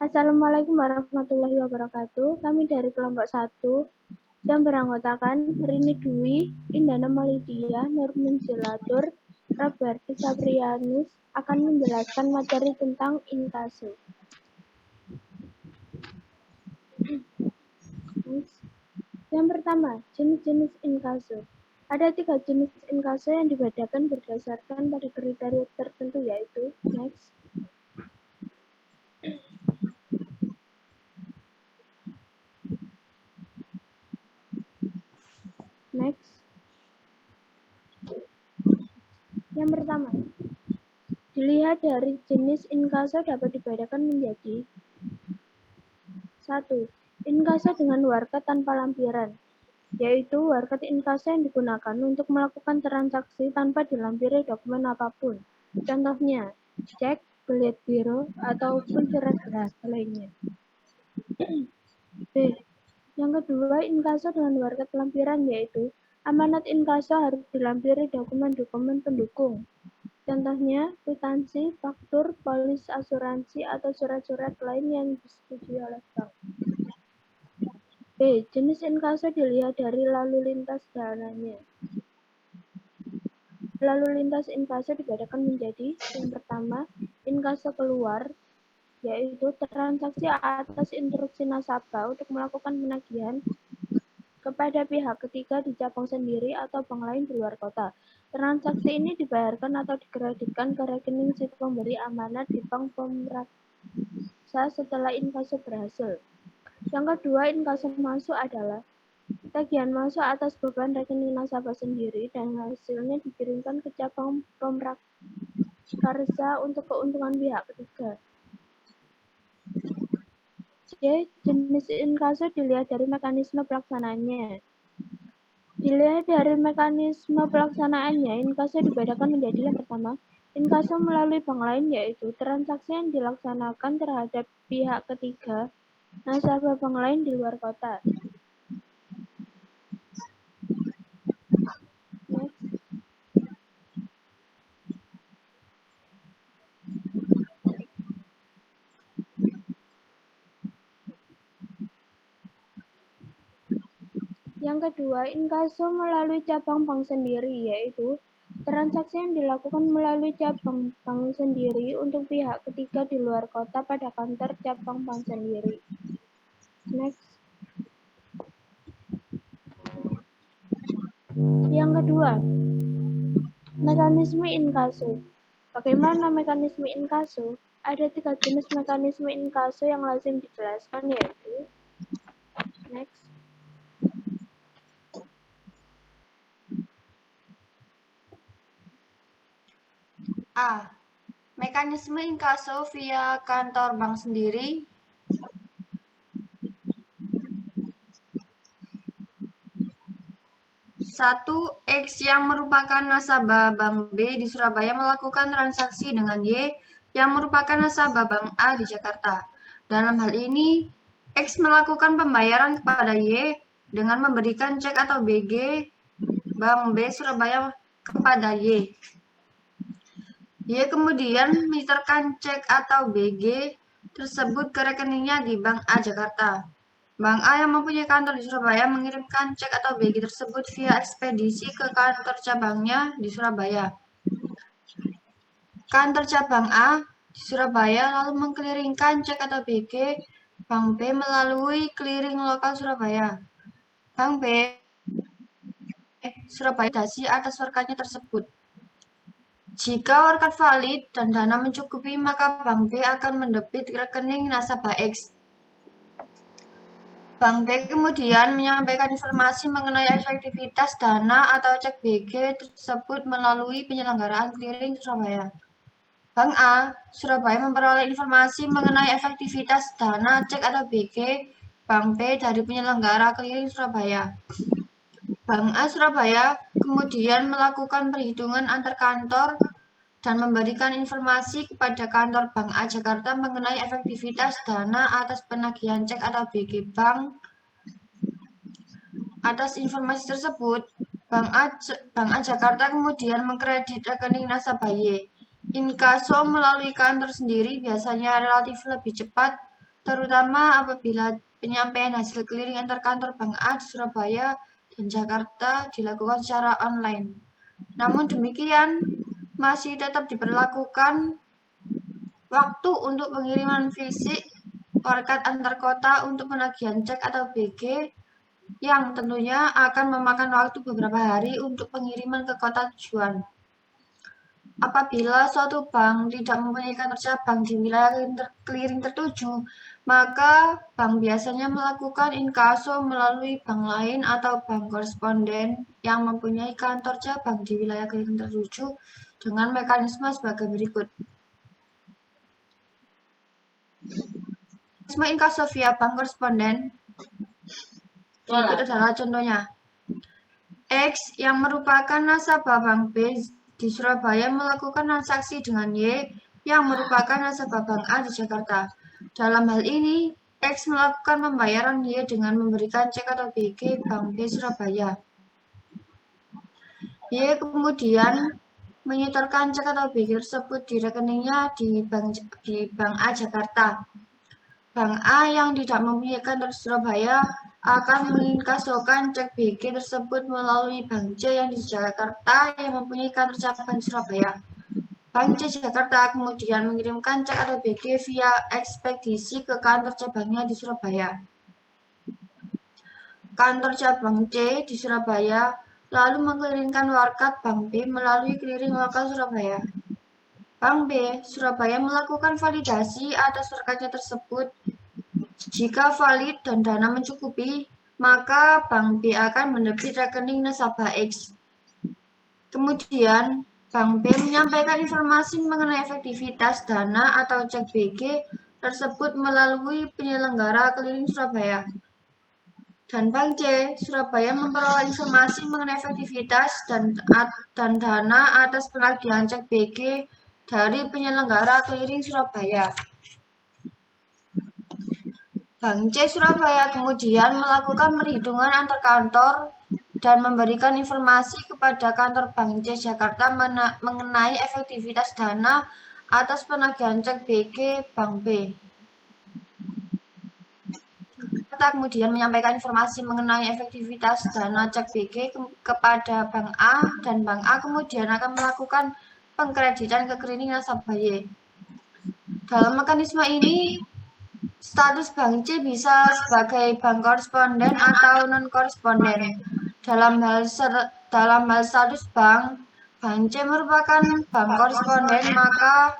Assalamualaikum warahmatullahi wabarakatuh. Kami dari kelompok 1 yang beranggotakan Rini Dwi, Indana Malidia, Nurmin Zilatur, Robertus Saprianus akan menjelaskan materi tentang inkasu. Yang pertama, jenis-jenis inkasu. Ada 3 jenis inkasu yang dibedakan berdasarkan pada kriteria tertentu, yaitu next. Yang pertama, dilihat dari jenis inkasu dapat dibedakan menjadi 1. Inkasu dengan warkat tanpa lampiran, yaitu warkat inkasu yang digunakan untuk melakukan transaksi tanpa dilampiri dokumen apapun. Contohnya, cek, belit biro, ataupun surat berharga lainnya. B. Yang kedua, inkasu dengan warkat lampiran, yaitu amanat inkasu harus dilampiri dokumen-dokumen pendukung. Contohnya, kwitansi, faktur, polis asuransi, atau surat-surat lain yang disetujui oleh bank. B. Jenis inkasu dilihat dari lalu lintas dananya. Lalu lintas inkasu dibedakan menjadi yang pertama, inkasu keluar, yaitu transaksi atas instruksi nasabah untuk melakukan penagihan kepada pihak ketiga di cabang sendiri atau bank lain di luar kota. Transaksi ini dibayarkan atau dikreditkan ke rekening si pemberi amanat di bank pemeriksa setelah inkasu berhasil. Yang kedua, inkasu masuk adalah tagihan masuk atas beban rekening nasabah sendiri dan hasilnya dikirimkan ke cabang pemrakarsa untuk keuntungan pihak ketiga. C. Jenis inkasu dilihat dari mekanisme pelaksanaannya. Dilihat dari mekanisme pelaksanaannya, inkasu dibedakan menjadi yang pertama, inkasu melalui bank lain, yaitu transaksi yang dilaksanakan terhadap pihak ketiga nasabah bank lain di luar kota. Yang kedua, inkasu melalui cabang bank sendiri, yaitu transaksi yang dilakukan melalui cabang bank sendiri untuk pihak ketiga di luar kota pada kantor cabang bank sendiri. Next. Yang kedua, mekanisme inkasu. Bagaimana mekanisme inkasu? Ada 3 jenis mekanisme inkasu yang lazim dijelaskan, yaitu next. A. Mekanisme inkasu via kantor bank sendiri. 1. X yang merupakan nasabah bank B di Surabaya melakukan transaksi dengan Y yang merupakan nasabah bank A di Jakarta. Dalam hal ini, X melakukan pembayaran kepada Y dengan memberikan cek atau BG bank B Surabaya kepada Y. Y kemudian menyetorkan cek atau BG tersebut ke rekeningnya di Bank A Jakarta. Bank A yang mempunyai kantor di Surabaya mengirimkan cek atau BG tersebut via ekspedisi ke kantor cabangnya di Surabaya. Kantor cabang A di Surabaya lalu mengkliringkan cek atau BG Bank B melalui clearing lokal Surabaya. Bank B Surabaya dasi atas warkatnya tersebut. Jika warkat valid dan dana mencukupi, maka Bank B akan mendebit rekening nasabah X. Bank B kemudian menyampaikan informasi mengenai efektivitas dana atau cek BG tersebut melalui penyelenggaraan clearing Surabaya. Bank A Surabaya memperoleh informasi mengenai efektivitas dana cek atau BG Bank B dari penyelenggara clearing Surabaya. Bank A Surabaya kemudian melakukan perhitungan antar kantor dan memberikan informasi kepada kantor Bank A Jakarta mengenai efektivitas dana atas penagihan cek atau BG Bank. Atas informasi tersebut, Bank A Jakarta kemudian mengkredit rekening nasabah Y. Inkaso melalui kantor sendiri biasanya relatif lebih cepat terutama apabila penyampaian hasil clearing antar kantor Bank A di Surabaya dan Jakarta dilakukan secara online. Namun demikian, masih tetap diberlakukan waktu untuk pengiriman fisik warkat antar kota untuk penagihan cek atau BG yang tentunya akan memakan waktu beberapa hari untuk pengiriman ke kota tujuan. Apabila suatu bank tidak mempunyai kantor cabang di wilayah clearing tertuju, maka bank biasanya melakukan inkaso melalui bank lain atau bank koresponden yang mempunyai kantor cabang di wilayah clearing tertuju dengan mekanisme sebagai berikut. Mekanisme inkaso via bank koresponden berikut adalah contohnya. X yang merupakan nasabah Bank B di Surabaya melakukan transaksi dengan Y yang merupakan nasabah Bank A di Jakarta. Dalam hal ini, X melakukan pembayaran Y dengan memberikan cek atau BG Bank B Surabaya. Y kemudian menyetorkan cek atau BG tersebut di rekeningnya di Bank A Jakarta. Bank A yang tidak mempunyai kantor Surabaya akan menginkasokan cek BG tersebut melalui Bank C yang di Jakarta yang mempunyai kantor cabang di Surabaya. Bank C Jakarta kemudian mengirimkan cek atau BG via ekspedisi ke kantor cabangnya di Surabaya. Kantor cabang C di Surabaya lalu mengirimkan warkat Bank B melalui clearing lokal Surabaya. Bank B Surabaya melakukan validasi atas warkatnya tersebut. Jika valid dan dana mencukupi, maka Bank B akan mendebit rekening nasabah X. Kemudian, Bank B menyampaikan informasi mengenai efektivitas dana atau cek BG tersebut melalui penyelenggara clearing Surabaya. Dan Bank C Surabaya memperoleh informasi mengenai efektivitas dan dana atas penagihan cek BG dari penyelenggara clearing Surabaya. Bank C Surabaya kemudian melakukan perhitungan antar kantor dan memberikan informasi kepada kantor Bank C Jakarta mengenai efektivitas dana atas penagihan cek BG Bank B. Jakarta kemudian menyampaikan informasi mengenai efektivitas dana cek BG kepada Bank A dan Bank A kemudian akan melakukan pengkreditan ke rekening nasabah Y. Dalam mekanisme ini, status Bank C bisa sebagai bank koresponden atau non-koresponden. Dalam hal status Bank C merupakan bank koresponden, maka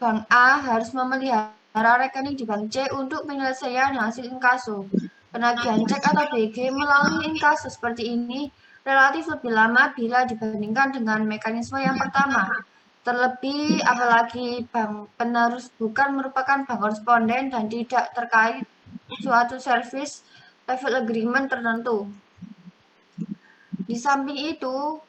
Bank A harus memelihara rekening di Bank C untuk penyelesaian hasil inkaso. Penagihan cek atau BG melalui inkaso seperti ini relatif lebih lama bila dibandingkan dengan mekanisme yang pertama. Terlebih apalagi bank penerus bukan merupakan bank koresponden dan tidak terkait suatu service level agreement tertentu. Di samping itu,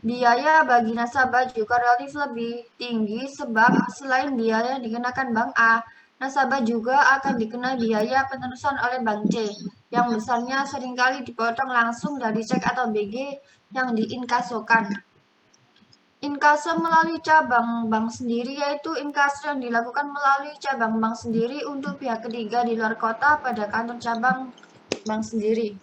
biaya bagi nasabah juga relatif lebih tinggi sebab selain biaya yang dikenakan Bank A, nasabah juga akan dikenai biaya penerusan oleh Bank C yang besarnya seringkali dipotong langsung dari cek atau BG yang diinkasokan. Inkaso melalui cabang bank sendiri yaitu inkaso yang dilakukan melalui cabang bank sendiri untuk pihak ketiga di luar kota pada kantor cabang bank sendiri.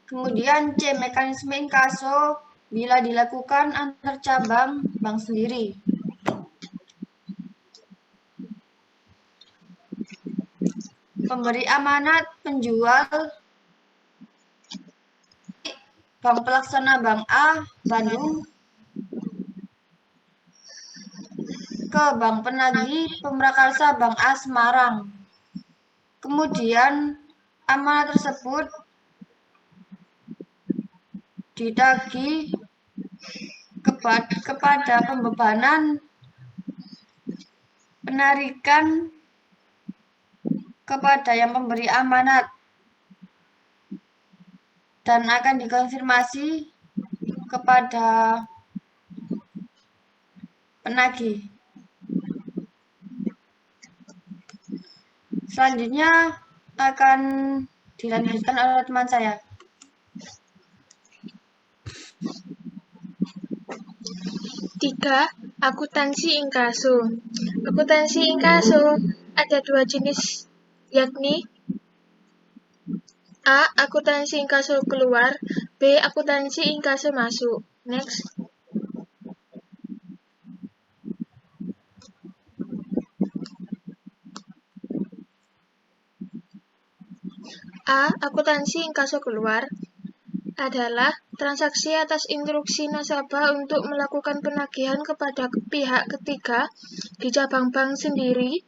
Kemudian C. Mekanisme inkaso bila dilakukan antar cabang bank sendiri. Pemberi amanat penjual Bank Pelaksana Bank A, Bandung, ke Bank Penagih Pemrakarsa Bank A, Semarang. Kemudian, amanat tersebut ditagih kepada pembebanan penarikan kepada yang memberi amanat dan akan dikonfirmasi kepada penagih. Selanjutnya akan dilanjutkan oleh teman saya. Tiga, Akuntansi inkaso. Akuntansi inkaso ada dua jenis, yakni A. Akuntansi inkaso keluar, B. Akuntansi inkaso masuk. Next. A. Akuntansi inkaso keluar adalah transaksi atas instruksi nasabah untuk melakukan penagihan kepada pihak ketiga di cabang bank sendiri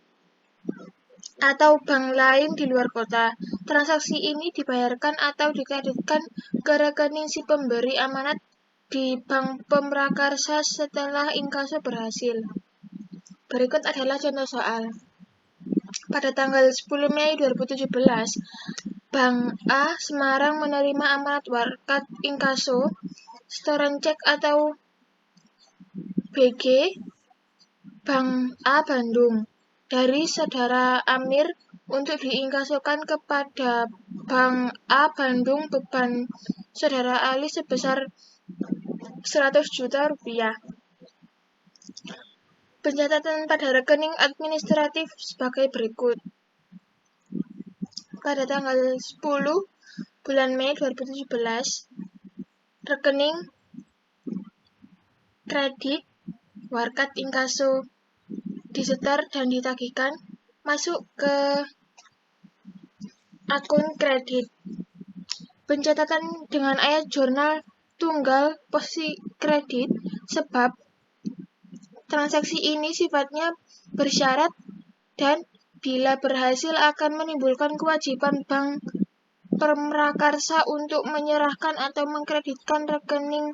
atau bank lain di luar kota. Transaksi ini dibayarkan atau dikreditkan ke rekening si pemberi amanat di bank pemrakarsa setelah inkaso berhasil. Berikut adalah contoh soal. Pada tanggal 10 Mei 2017, Bank A Semarang menerima amanat warkat inkaso setoran cek atau BG Bank A Bandung dari Saudara Amir untuk diinkasokan kepada Bank A Bandung beban Saudara Ali sebesar 100 juta rupiah. Pencatatan pada rekening administratif sebagai berikut. Pada tanggal 10 bulan Mei 2017, rekening kredit warkat inkaso disetor dan ditagihkan masuk ke akun kredit. Pencatatan dengan ayat jurnal tunggal posisi kredit sebab transaksi ini sifatnya bersyarat dan bila berhasil akan menimbulkan kewajiban bank pemrakarsa untuk menyerahkan atau mengkreditkan rekening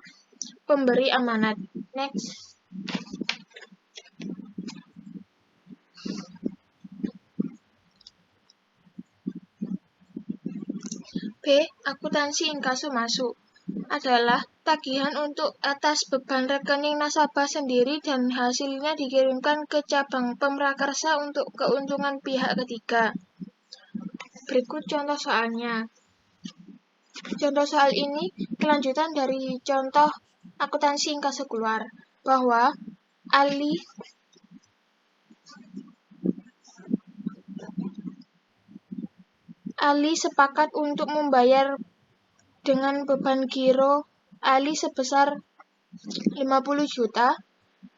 pemberi amanat. Next. B. Akuntansi inkaso masuk adalah tagihan untuk atas beban rekening nasabah sendiri dan hasilnya dikirimkan ke cabang pemrakarsa untuk keuntungan pihak ketiga. Berikut contoh soalnya. Contoh soal ini kelanjutan dari contoh akuntansi inkaso keluar, bahwa Ali sepakat untuk membayar dengan beban giro Ali sebesar 50 juta,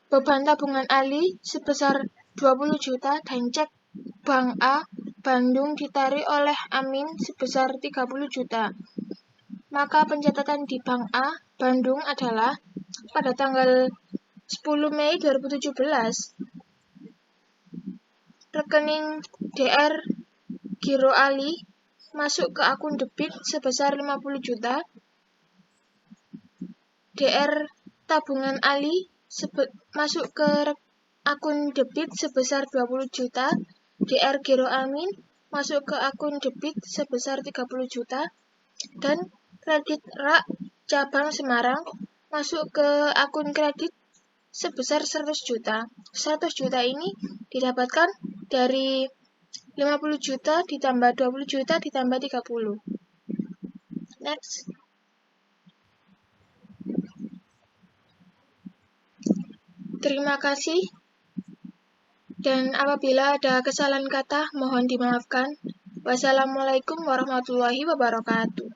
beban tabungan Ali sebesar 20 juta, dan cek Bank A Bandung ditarik oleh Amin sebesar 30 juta. Maka pencatatan di Bank A Bandung adalah pada tanggal 10 Mei 2017, rekening DR Giro Ali masuk ke akun debit sebesar 50 juta, DR tabungan Ali masuk ke akun debit sebesar 20 juta, DR Giro Amin masuk ke akun debit sebesar 30 juta, dan kredit rak cabang Semarang masuk ke akun kredit sebesar 100 juta. 100 juta ini didapatkan dari 50 juta ditambah 20 juta ditambah 30. Next. Terima kasih. Dan apabila ada kesalahan kata, mohon dimaafkan. Wassalamualaikum warahmatullahi wabarakatuh.